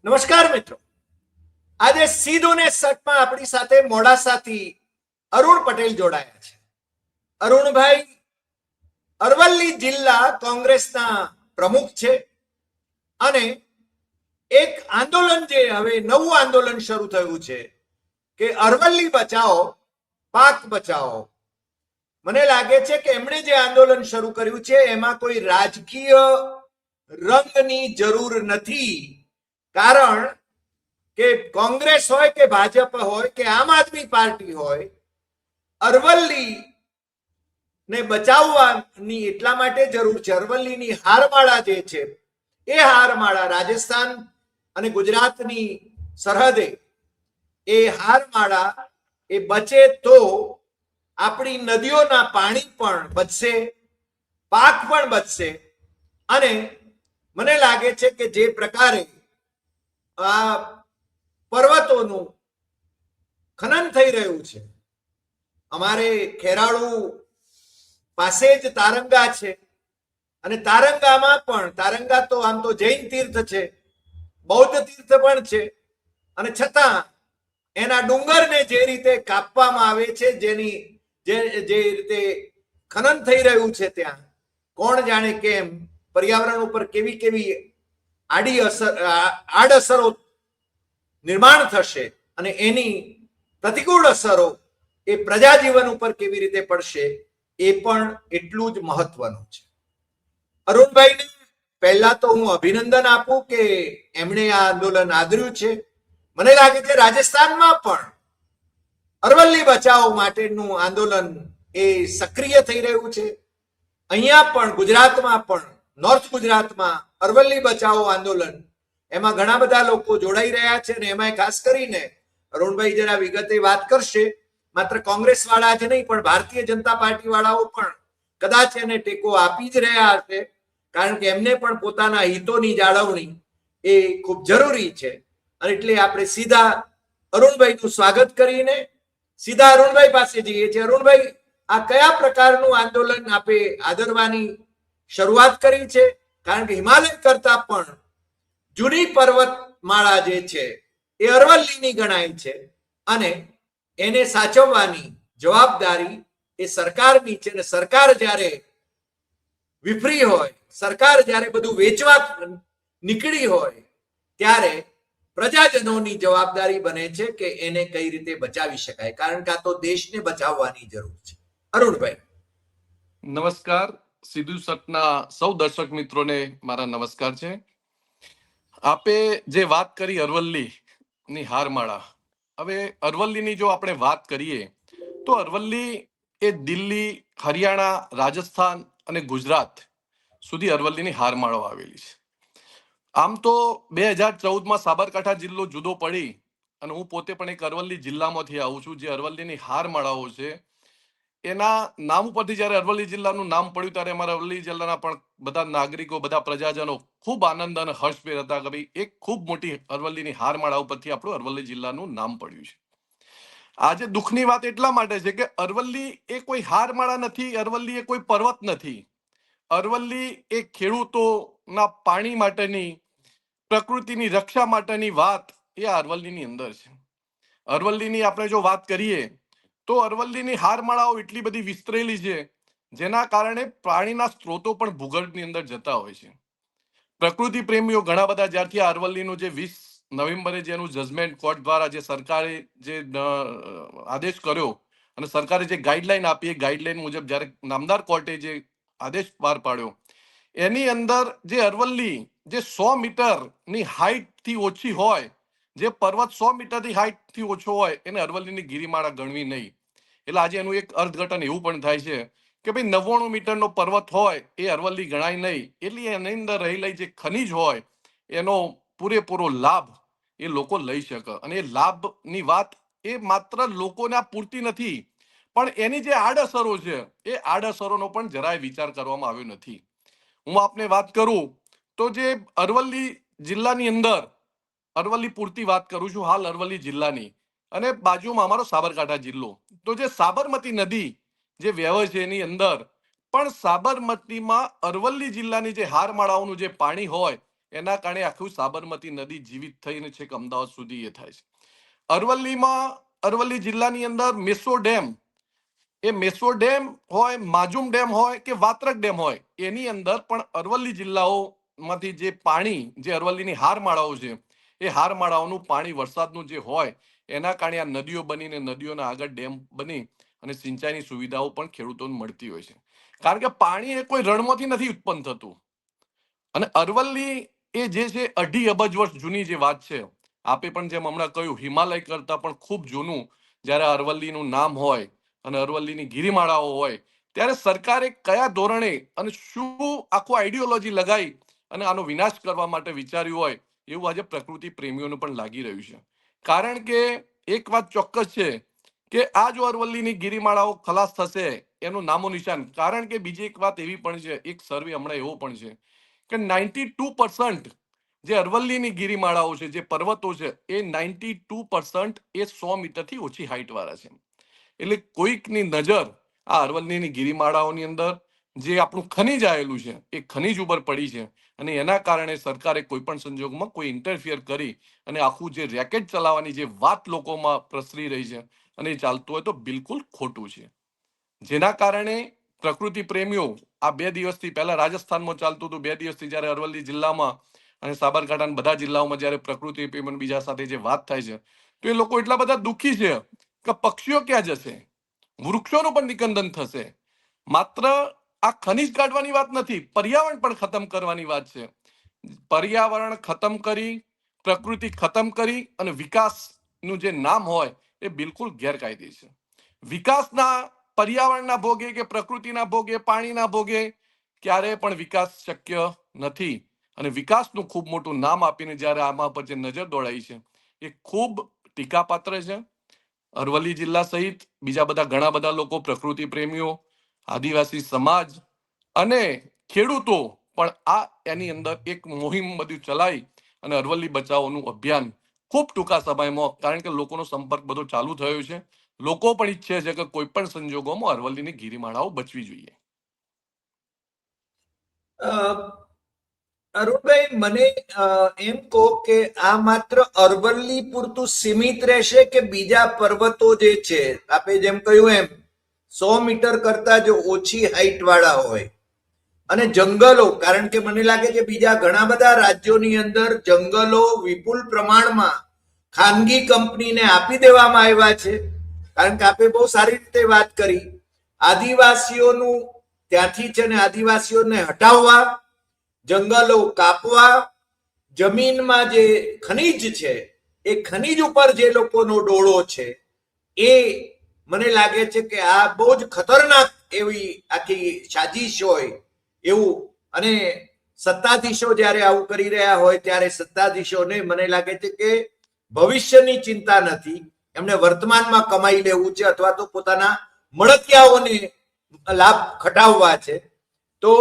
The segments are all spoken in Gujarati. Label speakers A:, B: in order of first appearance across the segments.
A: નમસ્કાર મિત્રો, આજે સીધો ને સટમાં આપણી સાથે મોડાસાથી અરુણ પટેલ જોડાયા છે. અરુણભાઈ અરવલ્લી જિલ્લા કોંગ્રેસના પ્રમુખ છે અને એક આંદોલન જે હવે નવું આંદોલન શરૂ થયું છે કે અરવલ્લી બચાવો પાક બચાવો. મને લાગે છે કે એમણે જે આંદોલન શરૂ કર્યું છે એમાં કોઈ રાજકીય રંગની જરૂર નથી, કારણ કે કોંગ્રેસ હોય કે ભાજપ હોય કે આમ આદમી પાર્ટી હોય, અરવલ્લી ને બચાવવાની એટલા માટે જરૂર છે. અરવલ્લીની હારમાળા જે છે એ હારમાળા રાજસ્થાન અને ગુજરાતની સરહદે એ હારમાળા એ બચે તો આપણી નદીઓના પાણી પણ બચશે, પાક પણ બચશે. અને મને લાગે છે કે જે પ્રકારે આ પર્વતોનું ખનન થઈ રહ્યું છે, અમારે ખેરાળુ પાસે જ તારંગા છે અને તારંગામાં પણ, તારંગા તો આમ તો જૈન તીર્થ છે, બૌદ્ધ તીર્થ પણ છે, અને છતાં એના ડુંગરને જે રીતે કાપવામાં આવે છે, જેની જે રીતે ખનન થઈ રહ્યું છે, ત્યાં કોણ જાણે કેમ પર્યાવરણ ઉપર કેવી કેવી આડઅસરો નિર્માણ થશે અને એની પ્રતિકૂળ અસરો એ પ્રજાજીવન ઉપર કેવી રીતે પડશે એ પણ એટલું જ મહત્વનું છે. અરુણભાઈને પહેલા તો હું અભિનંદન આપું કે એમણે આ આંદોલન આદર્યું છે. મને લાગે છે રાજસ્થાનમાં પણ અરવલ્લી બચાવો માટેનું આંદોલન એ સક્રિય થઈ રહ્યું છે. અહીંયા પણ ગુજરાતમાં પણ, નોર્થ ગુજરાતમાં અરવલ્લી બચાવો આંદોલન, એમાં ઘણા બધા લોકો જોડાઈ રહ્યા છે અને એમાં ખાસ કરીને અરુણભાઈ જરા વિગતે વાત કરશે. માત્ર કોંગ્રેસ વાળા જ નહીં પણ ભારતીય જનતા પાર્ટી વાળાઓ પણ કદાચ એને ટેકો આપી જ રહ્યા હશે, કારણ કે એમને પણ પોતાના હિતોની જાળવણી એ ખૂબ જરૂરી છે. અને એટલે આપણે સીધા અરુણભાઈનું સ્વાગત કરીને સીધા અરુણભાઈ પાસે જઈએ છીએ. અરુણભાઈ, આ કયા પ્રકારનું આંદોલન આપે આદરવાની શરૂઆત કરી છે? કારણ કે હિમાલય કરતા પણ જૂની પર્વતમાળા જે છે એ અરવલ્લીની ગણાય છે અને એને સાચવવાની જવાબદારી એ સરકારની છે. અને સરકાર જ્યારે વિફરી હોય, સરકાર જ્યારે બધું વેચવા નીકળી હોય, ત્યારે પ્રજાજનોની જવાબદારી બને છે કે એને કઈ રીતે બચાવી શકાય, કારણ કે આ તો દેશને બચાવવાની જરૂર છે. અરુણભાઈ
B: નમસ્કાર. સીધું સટના સૌ દર્શક મિત્રોને મારા નમસ્કાર છે. આપે જે વાત કરી અરવલ્લી ની હારમાળા, હવે અરવલ્લીની જો આપણે વાત કરીએ તો અરવલ્લી એ દિલ્હી, હરિયાણા, રાજસ્થાન અને ગુજરાત સુધી અરવલ્લીની હારમાળાઓ આવેલી છે. આમ તો 2014માં સાબરકાંઠા જિલ્લો જુદો પડી અને હું પોતે પણ એક અરવલ્લી જિલ્લામાંથી આવું છું. જે અરવલ્લીની હારમાળાઓ છે એના નામ ઉપરથી જયારે અરવલ્લી જિલ્લાનું નામ પડ્યું ત્યારે અમારા અરવલ્લી જિલ્લાના પણ બધા નાગરિકો, બધા પ્રજાજનો ખૂબ આનંદ અને હર્ષભેર હતા કે ભાઈ એક ખૂબ મોટી અરવલ્લીની હારમાળા ઉપરથી આપણું અરવલ્લી જિલ્લાનું નામ પડ્યું છે. આજે દુઃખની વાત એટલા માટે છે કે અરવલ્લી એ કોઈ હારમાળા નથી, અરવલ્લી એ કોઈ પર્વત નથી. અરવલ્લી એ ખેડૂતોના પાણી માટેની, પ્રકૃતિની રક્ષા માટેની વાત એ અરવલ્લીની અંદર છે. અરવલ્લીની આપણે જો વાત કરીએ તો અરવલ્લીની હારમાળાઓ એટલી બધી વિસ્તરેલી છે જેના કારણે પાણીના સ્ત્રોતો પણ ભૂગર્ભની અંદર જતા હોય છે. પ્રકૃતિ પ્રેમીઓ ઘણા બધા જ્યારથી આ અરવલ્લીનું જે 20 નવેમ્બરે જેનું જજમેન્ટ કોર્ટ દ્વારા જે સરકારે જે આદેશ કર્યો અને સરકારે જે ગાઈડલાઈન આપી, એ ગાઈડલાઈન મુજબ જ્યારે નામદાર કોર્ટે જે આદેશ બહાર પાડ્યો એની અંદર જે અરવલ્લી જે 100 મીટરની હાઈટ થી ઓછી હોય, જે પર્વત 100 મીટરની હાઈટ થી ઓછો હોય એને અરવલ્લીની ગિરિમાળા ગણવી નહીં. એટલે આજે એનું એક અર્થઘટન એવું પણ થાય છે કે ભાઈ 99 મીટરનો પર્વત હોય એ અરવલ્લી ગણાય નહીં. એટલે એની અંદર રહેલી જે ખનીજ હોય એનો પૂરેપૂરો લાભ એ લોકો લઈ શકે. અને એ લાભની વાત એ માત્ર લોકોને પૂરતી નથી, પણ એની જે આડઅસરો છે એ આડઅસરોનો પણ જરાય વિચાર કરવામાં આવ્યો નથી. હું આપને વાત કરું તો જે અરવલ્લી જિલ્લાની અંદર, અરવલ્લી પૂરતી વાત કરું છું હાલ અરવલ્લી જિલ્લાની, અને બાજુમાં અમારો સાબરકાંઠા જિલ્લો, તો જે સાબરમતી નદી જે વહેવે છે એની અંદર પણ સાબરમતીમાં અરવલ્લી જિલ્લાની જે હારમાળાઓનું જે પાણી હોય એના કારણે આખું સાબરમતી નદી જીવિત થઈને છેક અમદાવાદ સુધી એ થાય છે. અરવલ્લી જિલ્લાની અંદર મેસો ડેમ હોય, માજુમ ડેમ હોય કે વાત્રક ડેમ હોય, એની અંદર પણ અરવલ્લી જિલ્લાઓમાંથી જે પાણી, જે અરવલ્લીની હારમાળાઓ છે, એ હારમાળાઓનું પાણી વરસાદનું જે હોય એના કારણે આ નદીઓ બનીને નદીઓના આગળ ડેમ બની અને સિંચાઈની સુવિધાઓ પણ ખેડૂતોને મળતી હોય છે. કારણ કે પાણી એ કોઈ રણમાંથી નથી ઉત્પન્ન થતું. અને અરવલ્લી એ જે છે 2.5 અબજ વર્ષ જૂની જે વાત છે. આપે પણ જેમ હમણાં કહ્યું, હિમાલય કરતા પણ ખૂબ જૂનું જ્યારે અરવલ્લીનું નામ હોય અને અરવલ્લીની ગિરિમાળાઓ હોય, ત્યારે સરકારે કયા ધોરણે અને શું આખું આઈડિયોલોજી લગાવી અને આનો વિનાશ કરવા માટે વિચાર્યું હોય એવું આજે પ્રકૃતિ પ્રેમીઓને પણ લાગી રહ્યું છે. કારણ કે એક વાત ચોક્કસ છે કે આ જો અરવલ્લીની ગિરિમાળાઓ ખલાસ થશે એનું નામો નિશાન. કારણ કે બીજી એક વાત એવી પણ છે, એક સર્વે હમણાં એવો પણ છે કે 92% જે અરવલ્લીની ગિરિમાળાઓ છે, જે પર્વતો છે, એ 92% એ 100 મીટરથી ઓછી હાઈટ વાળા છે. એટલે કોઈકની નજર આ અરવલ્લીની ગિરિમાળાઓની અંદર જે આપણું ખનીજ આવેલું છે એ ખનીજ ઉપર પડી છે અને એના કારણે સરકારે કોઈ પણ સંજોગમાં કોઈ ઇન્ટરફિયર કરી અને આખું જે રેકેટ ચલાવવાની જે વાત લોકોમાં પ્રસરી રહી છે અને એ ચાલતું હોય તો બિલકુલ ખોટું છે. જેના કારણે પ્રકૃતિ પ્રેમીઓ આ 2 દિવસથી, પહેલા રાજસ્થાનમાં ચાલતું હતું, 2 દિવસથી જ્યારે અરવલ્લી જિલ્લામાં અને સાબરકાંઠાના બધા જિલ્લાઓમાં જ્યારે પ્રકૃતિ પ્રેમી બીજા સાથે જે વાત થાય છે તો એ લોકો એટલા બધા દુઃખી છે કે પક્ષીઓ ક્યાં જશે, વૃક્ષોનું પણ નિકંદન થશે. માત્ર આ ખનીજ કાઢવાની વાત નથી, પર્યાવરણ પણ ખતમ કરવાની વાત છે. પર્યાવરણ ખતમ કરી, પ્રકૃતિ ખતમ કરી અને વિકાસનું જે નામ હોય એ બિલકુલ ગેરકાયદે છે. વિકાસના, પર્યાવરણના ભોગે કે પ્રકૃતિના ભોગે, પાણીના ભોગે ક્યારે પણ વિકાસ શક્ય નથી. અને વિકાસનું ખૂબ મોટું નામ આપીને જ્યારે આમાં પર જે નજર દોડાઈ છે એ ખૂબ ટીકાપાત્ર છે. અરવલ્લી જિલ્લા સહિત બીજા બધા ઘણા બધા લોકો, પ્રકૃતિ પ્રેમીઓ, આદિવાસી સમાજ અને ખેડૂતો પણ આ એની અંદર એક મુહિમ બધું ચલાવી અને અરવલ્લી બચાવોનું અભિયાન ખૂબ ટૂંકા સમયમાં, કારણ કે લોકોનો સંપર્ક બધો ચાલુ થયો છે, લોકો પણ ઈચ્છે છે કે કોઈ પણ સંજોગોમાં અરવલ્લીની ગિરિમાળાઓ બચવી જોઈએ.
A: અરુણભાઈ, મને એમ કહો કે આ માત્ર અરવલ્લી પૂરતું સીમિત રહેશે કે બીજા પર્વતો જે છે, આપે જેમ કહ્યું એમ 100 મીટર કરતા જો ઓછી હાઈટ વાળા હોય અને જંગલો, કારણ કે મને લાગે છે બીજા ઘણા બધા રાજ્યોની અંદર જંગલો વિપુલ પ્રમાણમાં ખાનગી કંપનીને આપી દેવામાં આવ્યા છે. કારણ કે આપે બહુ સારી રીતે વાત કરી, આદિવાસીઓનું ત્યાંથી છે ને આદિવાસીઓને હટાવવા, જંગલો કાપવા, જમીનમાં જે ખનીજ છે એ ખનીજ ઉપર જે લોકોનો ડોળો છે એ મને લાગે છે કે આ બહુ જ ખતરનાક એવી આખી સાજિશ હોય એવું. અને સત્તાધીશો જ્યારે આવું કરી રહ્યા હોય ત્યારે સત્તાધીશોને મને લાગે છે કે ભવિષ્યની ચિંતા નથી, એમને વર્તમાનમાં કમાઈ લેવું છે અથવા તો પોતાના મળતિયાઓને લાભ ખટાવવા છે. તો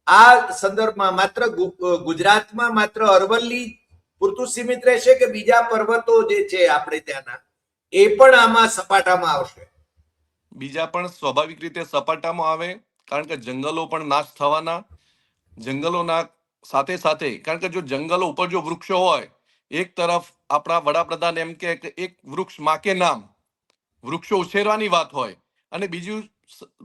A: આ સંદર્ભમાં માત્ર ગુજરાતમાં માત્ર અરવલ્લી પૂરતું સીમિત રહેશે કે બીજા પર્વતો જે છે આપણે ત્યાંના એ પણ આમાં સપાટામાં આવશે?
B: બીજા પણ સ્વાભાવિક રીતે સપાટામાં આવે, કારણ કે જંગલો પણ નાશ થવાના. જંગલોના સાથે સાથે, કારણ કે જો જંગલો ઉપર જો વૃક્ષો હોય, એક તરફ આપણા વડાપ્રધાન એમ કે એક વૃક્ષ માં કે નામ, વૃક્ષો ઉછેરવાની વાત હોય, અને બીજું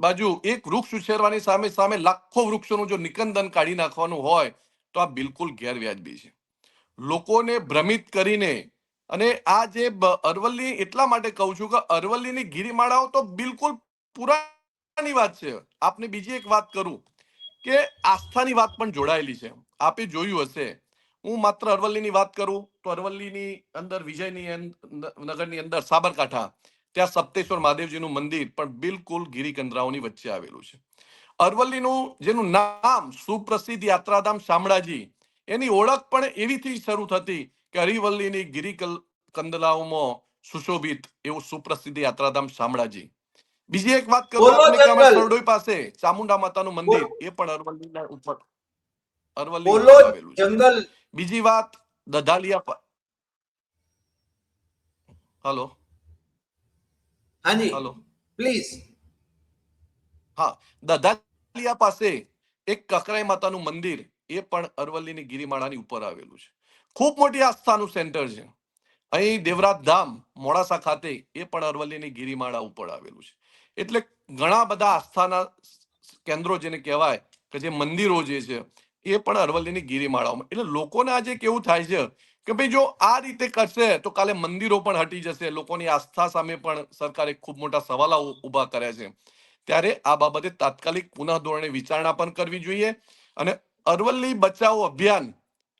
B: બાજુ એક વૃક્ષ ઉછેરવાની સામે સામે લાખો વૃક્ષોનું જો નિકંદન કાઢી નાખવાનું હોય તો આ બિલકુલ ગેરવ્યાજબી છે. લોકોને ભ્રમિત કરીને, અને આ જે અરવલ્લી, એટલા માટે કહું છું કે અરવલ્લીની ગિરિમાળાઓ તો બિલકુલ પુરાની વાત છે. આપને બીજી એક વાત કરું કે આસ્થાની વાત પણ જોડાયેલી છે. આપે જોયું હશે, હું માત્ર અરવલ્લીની વાત કરું તો અરવલ્લીની અંદર, વિજયની નગરની અંદર સાબરકાંઠા, ત્યાં સપ્તેશ્વર મહાદેવજીનું મંદિર પણ બિલકુલ ગિરિકંદરાઓની વચ્ચે આવેલું છે. અરવલ્લીનું જેનું નામ સુપ્રસિદ્ધ યાત્રાધામ શામળાજી, એની ઓળખ પણ એવીથી શરૂ થતી કે અરવલ્લીની ગિરિકંદરાઓમાં સુશોભિત એવું સુપ્રસિદ્ધ યાત્રાધામ શામળાજી. બીજી એક વાત કરું
A: બોલો
B: આપને કે
A: જંગલ,
B: સરડોઈ પાસે ચામુંડા માતાનું મંદિર, એ પણ અરવલ્લીના ઉપર, અરવલ્લી
A: બોલો
B: ઉપર આવેલું છે.
A: જંગલ.
B: બીજી વાત દધાલિયા, હલો
A: હાજી,
B: હલો
A: પ્લીઝ.
B: હા, દધાલિયા પાસે એક કકરાઈ માતાનું મંદિર, એ પણ અરવલ્લીની ગિરિમાળાની ઉપર આવેલું છે. ખૂબ મોટી આસ્થાનું સેન્ટર છે. અહીં દેવરાજ ધામ મોડાસા ખાતે એ પણ અરવલ્લીની ગિરિમાળા ઉપર આવેલું છે. એટલે ઘણા બધા આસ્થાના કેન્દ્રો જેને કહેવાય કે જે મંદિરો જે છે એ પણ અરવલ્લીની ગિરિમાળાઓમાં. એટલે લોકોને આજે કેવું થાય છે કે ભાઈ જો આ રીતે કરશે તો કાલે મંદિરો પણ હટી જશે. લોકોની આસ્થા સામે પણ સરકારે ખૂબ મોટા સવાલો ઉભા કર્યા છે. ત્યારે આ બાબતે તાત્કાલિક પુનઃ ધોરણે વિચારણા પણ કરવી જોઈએ. અને અરવલ્લી બચાવો અભિયાન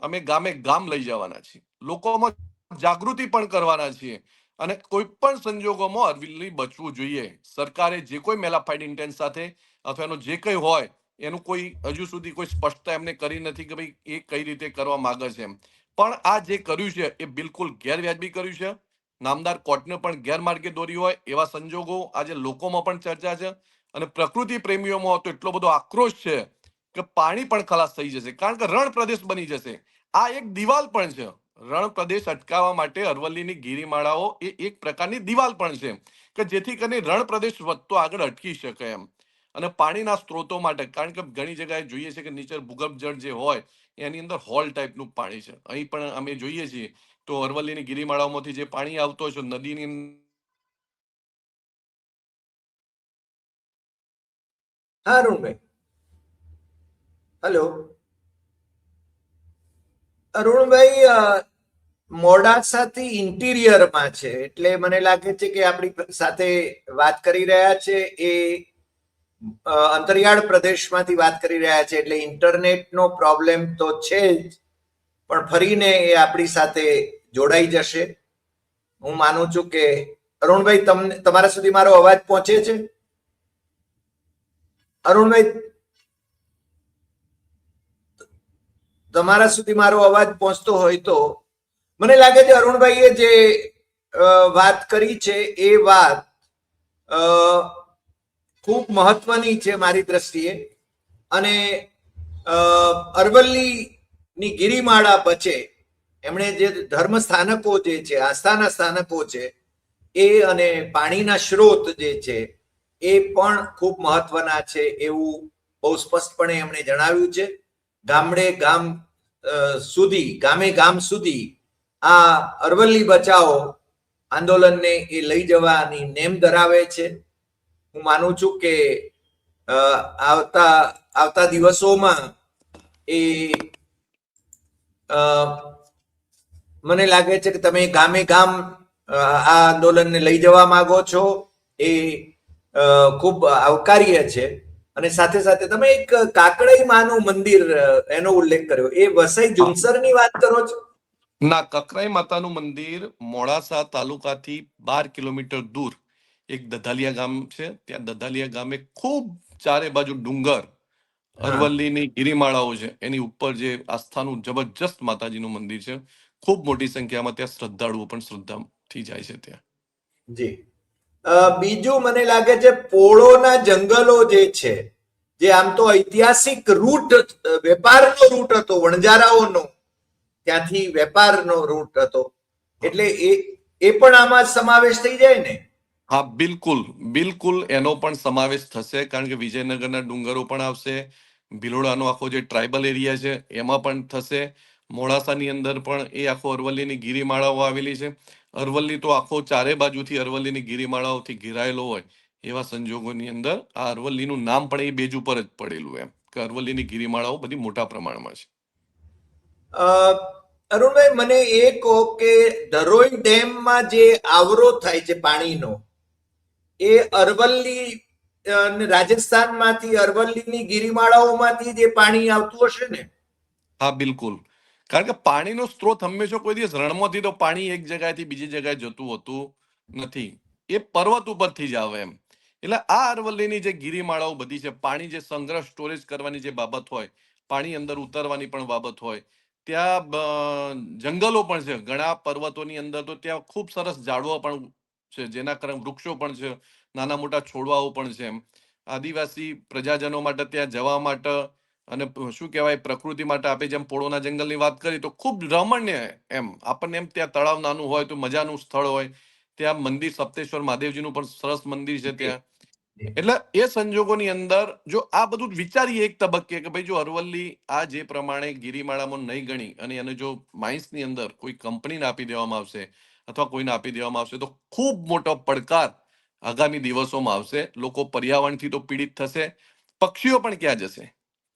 B: અમે ગામે ગામ લઈ જવાના છીએ. લોકોમાં જાગૃતિ પણ કરવાના છીએ. અને કોઈ પણ સંજોગોમાં અરવલ્લી બચવું જોઈએ. સરકારે જે કોઈ મેલાફાઇડ ઇન્ટેન્સ સાથે અથવા એનો જે કંઈ હોય એનું કોઈ હજુ સુધી કોઈ સ્પષ્ટતા એમને કરી નથી કે ભાઈ એ કઈ રીતે કરવા માંગે છે એમ. પણ આ જે કર્યું છે એ બિલકુલ ગેરવ્યાજબી કર્યું છે. નામદાર કોર્ટને પણ ગેરમાર્ગે દોરી હોય એવા સંજોગો આજે લોકોમાં પણ ચર્ચા છે. અને પ્રકૃતિ પ્રેમીઓમાં તો એટલો બધો આક્રોશ છે કે પાણી પણ ખલાસ થઈ જશે, કારણ કે રણ પ્રદેશ બની જશે. આ એક દિવાલ પણ છે. રણ પ્રદેશ અટકાવવા માટે અરવલ્લીની ગિરિમાળાઓ એ એક પ્રકારની દિવાલ પણ છે કે જેથી કરીને રણ પ્રદેશ વધતો આગળ અટકી શકે એમ. અને પાણીના સ્ત્રોતો માટે, કારણ કે ઘણી જગ્યાએ જોઈએ છે કે નીચે ભૂગર્ભ જળ જે હોય એની અંદર હોલ ટાઈપનું પાણી છે. અહીં પણ અમે જોઈએ છીએ તો અરવલ્લીની ગિરિમાળાઓમાંથી જે પાણી આવતો હોય છે નદીની
A: હા અરુણભાઈ, હેલો અરુણભાઈ, મોડાસાથી ઇન્ટિરિયરમાં છે એટલે મને લાગે છે કે આપણી સાથે વાત કરી રહ્યા છે એ અંતરિયાળ પ્રદેશમાંથી વાત કરી રહ્યા છે, એટલે ઇન્ટરનેટનો પ્રોબ્લેમ તો છે જ, પણ ફરીને એ આપણી સાથે જોડાઈ જશે. હું માનું છું કે અરુણભાઈ તમને તમારા સુધી મારો અવાજ પહોંચે છે? અરુણભાઈ, તમારા સુધી મારો અવાજ પહોંચતો હોય તો મને લાગે છે અરુણભાઈએ જે વાત કરી છે એ વાત ખૂબ મહત્વની છે મારી દ્રષ્ટિએ. અને અરવલ્લીની ગિરિમાળા બચે, એમણે જે ધર્મ સ્થાનકો જે છે, આસ્થાના સ્થાનકો છે એ અને પાણીના સ્ત્રોત જે છે એ પણ ખૂબ મહત્વના છે એવું બહુ સ્પષ્ટપણે એમણે જણાવ્યું છે. ગામડે ગામ સુધી, ગામે ગામ સુધી આ અરવલ્લી બચાવો આંદોલનને એ લઈ જવાની નેમ ધરાવે છે. હું માનું છું કે આવતા દિવસોમાં એ મને લાગે છે કે તમે ગામે ગામ આ આંદોલનને લઈ જવા માંગો છો એ ખૂબ આવકાર્ય છે. અને સાથે સાથે તમે એક કાકડાઈ માનું મંદિર એનો ઉલ્લેખ કર્યો, એ વસઈ જુનસરની વાત કરો છો?
B: ના, કકરાઈ માતાનું મંદિર મોડાસા તાલુકાથી 12 કિલોમીટર દૂર એક દધાલિયા ગામ છે. ત્યાં દધાલિયા ગામે ખૂબ ચારે બાજુ ડુંગર, અરવલ્લીની ગિરિમાળાઓ છે, એની ઉપર જે આસ્થાનું જબરજસ્ત માતાજીનું મંદિર છે. ખૂબ મોટી સંખ્યામાં ત્યાં શ્રદ્ધાળુઓ પણ શ્રદ્ધાથી જાય છે ત્યાં.
A: જી. બીજું મને લાગે છે પોળોના જંગલો જે છે, જે આમ તો ઐતિહાસિક રૂટ, વેપારનો રૂટ હતો વણજારાઓનો, ત્યાંથી વેપારનો રૂટ હતો, એટલે એ પણ આમાં સમાવેશ થઈ જાય ને?
B: હા, બિલકુલ બિલકુલ એનો પણ સમાવેશ થશે, કારણ કે વિજયનગરના ડુંગરો પણ આવશે. ભિલોડાનો આખો જે ટ્રાઇબલ એરિયા છે એમાં પણ થશે. મોડાસાની અંદર પણ એ આખો અરવલ્લીની ગિરિમાળાઓ આવેલી છે. અરવલ્લી તો આખો ચારે બાજુથી અરવલ્લીની ગિરિમાળાઓથી ઘેરાયેલો હોય એવા સંજોગોની અંદર આ અરવલ્લીનું નામ પણ એ બેજ ઉપર જ પડેલું એમ કે અરવલ્લીની ગિરિમાળાઓ બધી મોટા પ્રમાણમાં છે.
A: અરુણભાઈ, મને એ કહો કે ધરોઈ ડેમમાં જે આવરો થાય છે પાણીનો, એ અરવલ્લી રાજસ્થાનમાંથી અરવલ્લીની ગિરિમાળાઓમાંથી જે પાણી આવતું હશે ને?
B: હા, બિલકુલ. કારણ કે પાણીનો સ્ત્રોત હંમેશા કોઈ દિવસ રણમાંથી તો પાણી એક જગ્યાએથી બીજી જગ્યાએ જતું હોતું નથી. એ પર્વત ઉપરથી જ આવે એમ. એટલે આ અરવલ્લીની જે ગિરિમાળાઓ બધી છે, પાણી જે સંગ્રહ સ્ટોરેજ કરવાની જે બાબત હોય, પાણી અંદર ઉતરવાની પણ બાબત હોય, ત્યાં જંગલો પણ છે ઘણા પર્વતોની અંદર. તો ત્યાં ખૂબ સરસ ઝાડવા પણ છે, જેના કારણે વૃક્ષો પણ છે, નાના મોટા છોડવાઓ પણ છે એમ. આદિવાસી પ્રજાજનો માટે ત્યાં જવા માટે અને શું કહેવાય પ્રકૃતિ માટે આપણે જેમ પોળોના જંગલની વાત કરી તો ખૂબ રમણીય એમ. આપણને એમ ત્યાં તળાવ નાનું હોય તો મજાનું સ્થળ હોય. ત્યાં મંદિર સપ્તેશ્વર મહાદેવજીનું પણ સરસ મંદિર છે ત્યાં. એટલે એ સંજોગોની અંદર જો આ બધું વિચારીએ એક તબક્કે કે ભાઈ જો અરવલ્લી આ જે પ્રમાણે ગિરિમાળામાં નહીં ગણી અને એને જો માઇન્સની અંદર કોઈ કંપનીને આપી દેવામાં આવશે અથવા કોઈને આપી દેવામાં આવશે તો ખૂબ મોટો પડકાર આગામી દિવસોમાં આવશે. લોકો પર્યાવરણથી તો પીડિત થશે, પક્ષીઓ પણ ક્યાં જશે?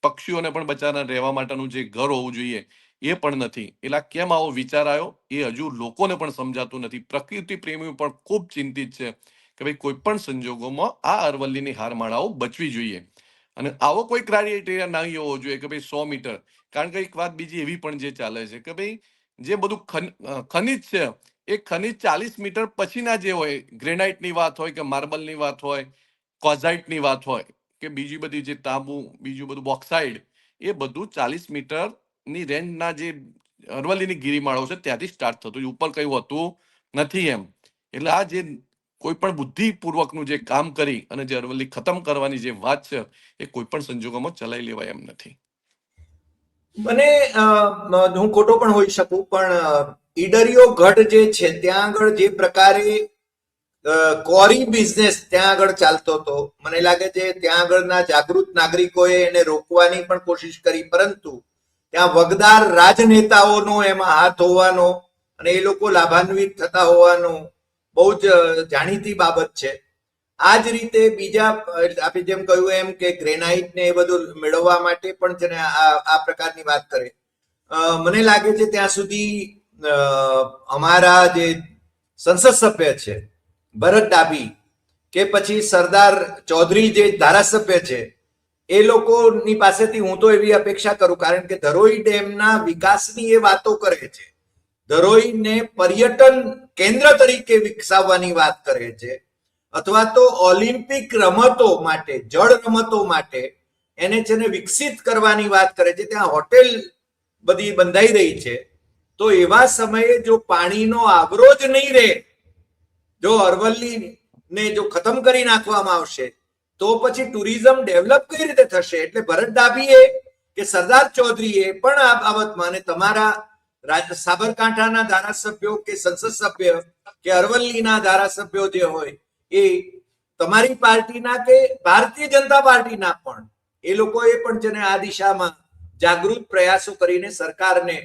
B: પક્ષીઓને પણ બચારા રહેવા માટેનું જે ઘર હોવું જોઈએ એ પણ નથી. એટલે આ કેમ આવો વિચાર આવ્યો એ હજુ લોકોને પણ સમજાતું નથી. પ્રકૃતિ પ્રેમીઓ પણ ખૂબ ચિંતિત છે કે ભાઈ કોઈ પણ સંજોગોમાં આ અરવલ્લીની હારમાળાઓ બચવી જોઈએ. અને આવો કોઈ ક્રાઇટેરિયા નહીં હોવો જોઈએ કે ભાઈ 100 મીટર. કારણ કે એક વાત બીજી એવી પણ જે ચાલે છે કે ભાઈ જે બધું ખનિજ છે એ ખનિજ 40 મીટર પછીના જે હોય, ગ્રેનાઇટની વાત હોય કે માર્બલની વાત હોય, કોઝાઇટની વાત હોય કે બીજી બધી જે તાંબુ, બીજું બધું બોક્સાઇડ, એ બધું 40 મીટરની રેન્જના જે અરવલ્લીની ગિરિમાળો છે ત્યાંથી સ્ટાર્ટ થતું, ઉપર કઈ હોતું નથી એમ. એટલે આ જે કોઈ પણ બુદ્ધિપૂર્વકનું જે કામ કરી અને જે અરવલ્લી ખતમ કરવાની જે વાત છે એ કોઈ પણ સંજોગોમાં ચલાવી લેવાય એમ નથી.
A: મને હું ખોટો પણ હોઈ શકું, પણ ઈડરિયો ગઢ જે છે ત્યાં આગળ જે પ્રકારે કોરી બિઝનેસ ત્યાં આગળ ચાલતો હતો, મને લાગે છે ત્યાં આગળના જાગૃત નાગરિકોએ એને રોકવાની પણ કોશિશ કરી, પરંતુ ત્યાં વગદાર રાજનેતાઓનો એમાં હાથ હોવાનો અને એ લોકો લાભાન્વિત થતા હોવાનો બહુ જ જાણીતી બાબત છે. આ જ રીતે બીજા આપણે જેમ કહ્યું એમ કે ગ્રેનાઇટ ને એ બધું મેળવવા માટે પણ છે ને આ પ્રકારની વાત કરે. મને લાગે છે ત્યાં સુધી અમારા જે સંસદ સભ્ય છે ભરત ડાભી કે પછી સરદાર ચૌધરી જે ધારાસભ્ય છે એ લોકોની પાસેથી હું તો એવી અપેક્ષા કરું, કારણ કે ધરોઈ ડેમના વિકાસની એ વાતો કરે છે, ધરોઈને પર્યટન કેન્દ્ર તરીકે વિકસાવવાની વાત કરે છે, અથવા તો ઓલિમ્પિક રમતો માટે, જળ રમતો માટે એને છે ને વિકસિત કરવાની વાત કરે છે. ત્યાં હોટેલ બધી બંધાઈ રહી છે, તો એવા સમયે જો પાણીનો આવરો જ નહીં રહે, જો અરવલ્લી ને જો ખતમ કરી નાખવામાં આવશે તો પછી ટુરિઝમ ડેવલપ કઈ રીતે થશે? એટલે ભરત ડાભીએ કે સરદાર ચૌધરીએ પણ આ બાબતમાં, અને તમારા સાબરકાંઠાના ધારાસભ્યો કે સંસદ સભ્ય કે અરવલ્લીના ધારાસભ્યો જે હોય એ તમારી પાર્ટીના કે ભારતીય જનતા પાર્ટીના પણ, એ લોકોએ પણ છે ને આ દિશામાં જાગૃત પ્રયાસો કરીને સરકારને,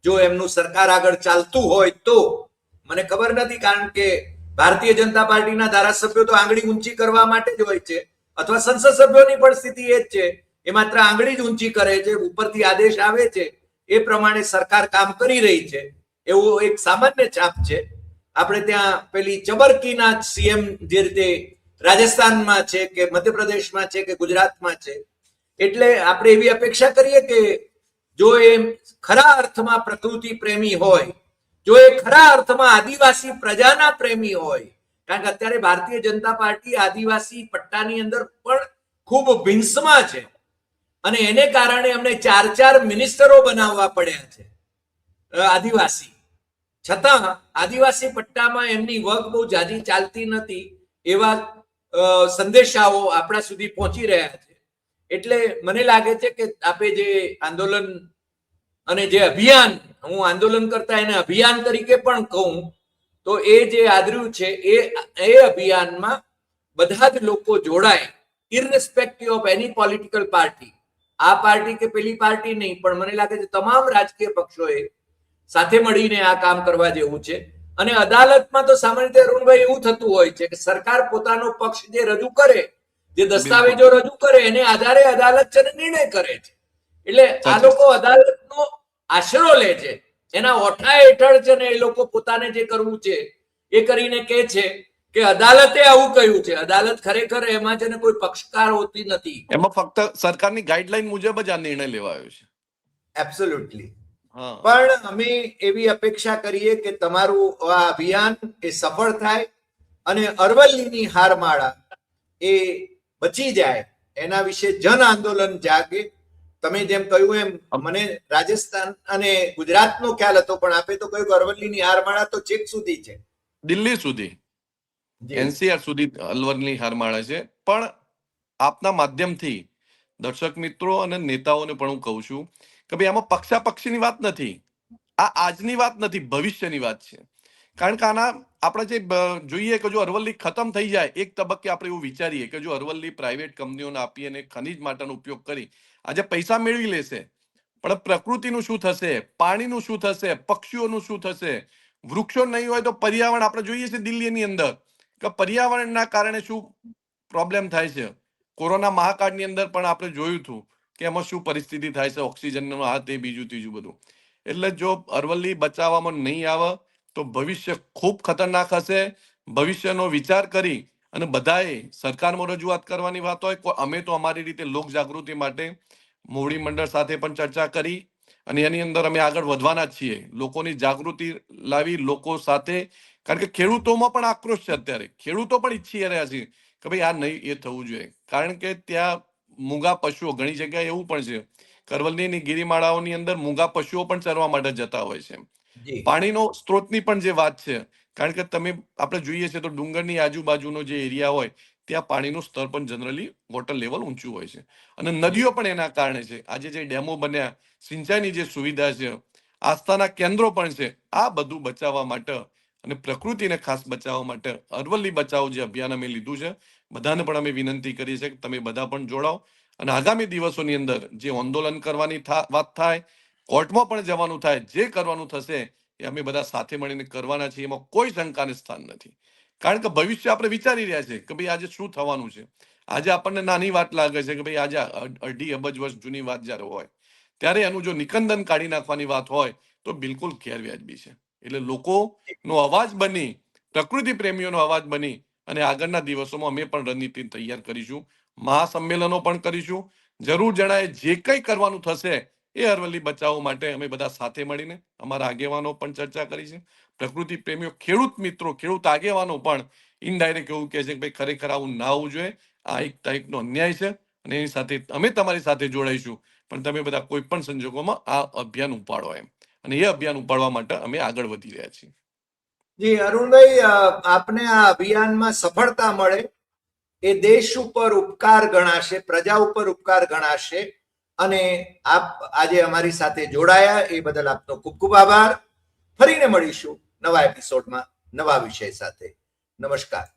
A: જો એમનું સરકાર આગળ ચાલતું હોય તો, મને ખબર નથી, કારણ કે ભારતીય જનતા પાર્ટીના ધારાસભ્યો તો આંગળી ઊંચી કરવા માટે જ હોય છે, અથવા સંસદ સભ્યોની પણ સ્થિતિ એ જ છે, એ માત્ર આંગળી જ ઊંચી કરે છે, ઉપરથી આદેશ આવે છે એ પ્રમાણે સરકાર કામ કરી રહી છે, એવું એક સામાન્ય છાપ છે. આપણે ત્યાં પેલી ચબરકીના સીએમ જે રીતે રાજસ્થાનમાં છે કે મધ્યપ્રદેશમાં છે કે ગુજરાતમાં છે, એટલે આપણે એવી અપેક્ષા કરીએ કે જો એ ખરા અર્થમાં પ્રકૃતિ પ્રેમી હોય, જો એ ખરા અર્થમાં આદિવાસી પ્રજાના પ્રેમી હોય, કારણ કે અત્યારે ભારતીય જનતા પાર્ટી આદિવાસી પટ્ટાની અંદર પણ ખૂબ ભીંસમાં છે અને એને કારણે અમને 4 મિનિસ્ટરો બનાવવા પડ્યા છે આદિવાસી. છતાં આદિવાસી પટ્ટામાં એમની વર્ક બહુ જાજી ચાલતી નથી એવા સંદેશાઓ આપણા સુધી પહોંચી રહ્યા છે. એટલે મને લાગે છે કે આપણે જે આંદોલન અને જે અભિયાન, હું આંદોલન કરતા એને અભિયાન તરીકે પણ કહું, તો એ જે આદર્યું છે એ અભિયાનમાં બધા જ લોકો જોડાય, ઇરરેસ્પેક્ટિવ ઓફ એની પોલિટિકલ પાર્ટી, આ પાર્ટી કે પેલી પાર્ટી નહીં, પણ મને લાગે છે તમામ રાજકીય પક્ષોએ સાથે મળીને આ કામ કરવા જેવું છે. અને અદાલતમાં તો સામાન્ય રીતે અરુણભાઈ એવું થતું હોય છે કે સરકાર પોતાનો પક્ષ જે રજૂ કરે, જે દસ્તાવેજો રજૂ કરે, એને આધારે અદાલત છે ને નિર્ણય કરે છે. એટલે આ લોકો અદાલતનો આશરો લે છે, એના ઓઠા હેઠળ છે ને એ લોકો પોતાને જે કરવું છે એ કરીને કહે છે કે અદાલતે આવું કહ્યું છે. અદાલત ખરેખર એમાં છે ને કોઈ પક્ષકાર હોતી નથી,
B: એમાં ફક્ત સરકારની ગાઈડલાઈન મુજબ જ આ નિર્ણય લેવાયો છે.
A: એબ્સોલ્યુટલી. પણ અમે એવી અપેક્ષા કરીએ કે તમારું આ અભિયાન એ સફળ થાય અને અરવલ્લીની હારમાળા એ બચી જાય, એના વિશે જન આંદોલન જાગે. તમે જેમ કહ્યું એમ મને રાજસ્થાન અને ગુજરાતનો ખ્યાલ હતો, પણ આપે તો કહ્યું અરવલ્લીની હારમાળા તો છેક સુધી છે,
B: દિલ્હી સુધી, એનસીઆર સુધી અરવલ્લીની હારમાળા છે. પણ આપના માધ્યમથી દર્શક મિત્રો અને નેતાઓને પણ હું કહું છું કે ભાઈ આમાં પક્ષાપક્ષીની વાત નથી, આ આજની વાત નથી, ભવિષ્યની વાત છે કારણ કે આના આપણે જે જોઈએ કે જો અરવલ્લી ખતમ થઈ જાય એક તબક્કે આપણે એવું વિચારીએ કે જો અરવલ્લી પ્રાઇવેટ કંપનીઓને આપી અને ખનીજ માટેનો ઉપયોગ કરી આજે પૈસા મેળવી લેશે, પણ પ્રકૃતિનું શું થશે, પાણીનું શું થશે, પક્ષીઓનું શું થશે, વૃક્ષો નહીં હોય તો પર્યાવરણ આપણે જોઈએ છે દિલ્હીની અંદર કે પર્યાવરણના કારણે શું પ્રોબ્લેમ થાય છે. કોરોના મહાકાળની અંદર પણ આપણે જોયું હતું કે એમાં શું પરિસ્થિતિ થાય છે, ઓક્સિજનનો આ તે બીજું ત્રીજું બધું. એટલે જો અરવલ્લી બચાવવામાં નહીં આવે તો ભવિષ્ય ખૂબ ખતરનાક હશે. ભવિષ્યનો વિચાર કરી અને બધાએ સરકારમાં રજૂઆત કરવાની વાત હોય, અમે તો અમારી રીતે લોક જાગૃતિ માટે મોવડી મંડળ સાથે પણ ચર્ચા કરી અને એની અંદર અમે આગળ વધવાના જ છીએ. લોકોની જાગૃતિ લાવી લોકો સાથે, કારણ કે ખેડૂતોમાં પણ આક્રોશ છે. અત્યારે ખેડૂતો પણ ઈચ્છી રહ્યા છે કે ભાઈ આ નહીં એ થવું જોઈએ, કારણ કે ત્યાં મૂંગા પશુઓ ઘણી જગ્યાએ એવું પણ છે કરવલ્લીની ગિરિમાળાઓની અંદર મૂંગા પશુઓ પણ ચરવા માટે જતા હોય છે.
A: જી
B: પાણીનો સ્ત્રોતની પણ જે વાત છે, કારણ કે તમે આપણે જોઈએ છે તો ડુંગરની આજુબાજુનો જે એરિયા હોય ત્યાં પાણીનું સ્તર પણ જનરલી વોટર લેવલ ઊંચું હોય છે અને
A: જી
B: નદીઓ પણ એના કારણે છે. આજે જે ડેમો બન્યા, સિંચાઈની જે સુવિધા છે, આસ્થાના કેન્દ્રો પણ છે, આ બધું બચાવવા માટે અને પ્રકૃતિને ખાસ બચાવવા માટે અરવલ્લી બચાવો જે અભિયાન અમે લીધું છે, બધાને પણ અમે વિનંતી કરીએ છીએ કે તમે બધા પણ જોડાઓ અને આગામી દિવસોની અંદર જે આંદોલન કરવાની વાત થાય, કોર્ટમાં પણ જવાનું થાય, જે કરવાનું થશે એ અમે બધા સાથે મળીને કરવાના છીએ. એમાં કોઈ શંકાને સ્થાન નથી, કારણ કે ભવિષ્ય આપણે વિચારી રહ્યા છે કે ભાઈ આજે શું થવાનું છે. આજે આપણને નાની વાત લાગે છે કે ભાઈ આજે 2.5 અબજ વર્ષ જૂની વાત જ્યારે હોય ત્યારે એનું જો નિકંદન કાઢી નાખવાની વાત હોય તો બિલકુલ ગેરવ્યાજબી છે. એટલે લોકોનો અવાજ બની, પ્રકૃતિ પ્રેમીઓનો અવાજ બની અને આગળના દિવસોમાં અમે પણ રણનીતિ તૈયાર કરીશું, મહાસંમેલનો પણ કરીશું. જરૂર જણાય જે કંઈ કરવાનું થશે એ અરવલ્લી બચાવો માટે અમે બધા સાથે મળીને અમારા આગેવાનો પણ ચર્ચા કરી છે, પ્રકૃતિ પ્રેમીઓ, ખેડૂત મિત્રો, ખેડૂત આગેવાનો પણ ઇનડાયરેક્ટ એવું કહે છે કે ભાઈ ખરેખર આવું ના આવવું જોઈએ, આ એક ટાઈપનો અન્યાય છે અને એની સાથે અમે તમારી સાથે જોડાઈશું, પણ તમે બધા કોઈ પણ સંજોગોમાં આ અભિયાન ઉપાડો એમ. અને એ અભિયાન ઉપાડવા માટે અમે આગળ વધી રહ્યા છીએ.
A: જી અરુણભાઈ, આપને આ અભિયાનમાં સફળતા મળે એ દેશ ઉપર ઉપકાર ગણાશે, પ્રજા ઉપર ઉપકાર ગણાશે અને આપ આજે અમારી સાથે જોડાયા એ બદલ આપનો ખૂબ ખૂબ આભાર. ફરીને મળીશું નવા એપિસોડમાં નવા વિષય સાથે. નમસ્કાર.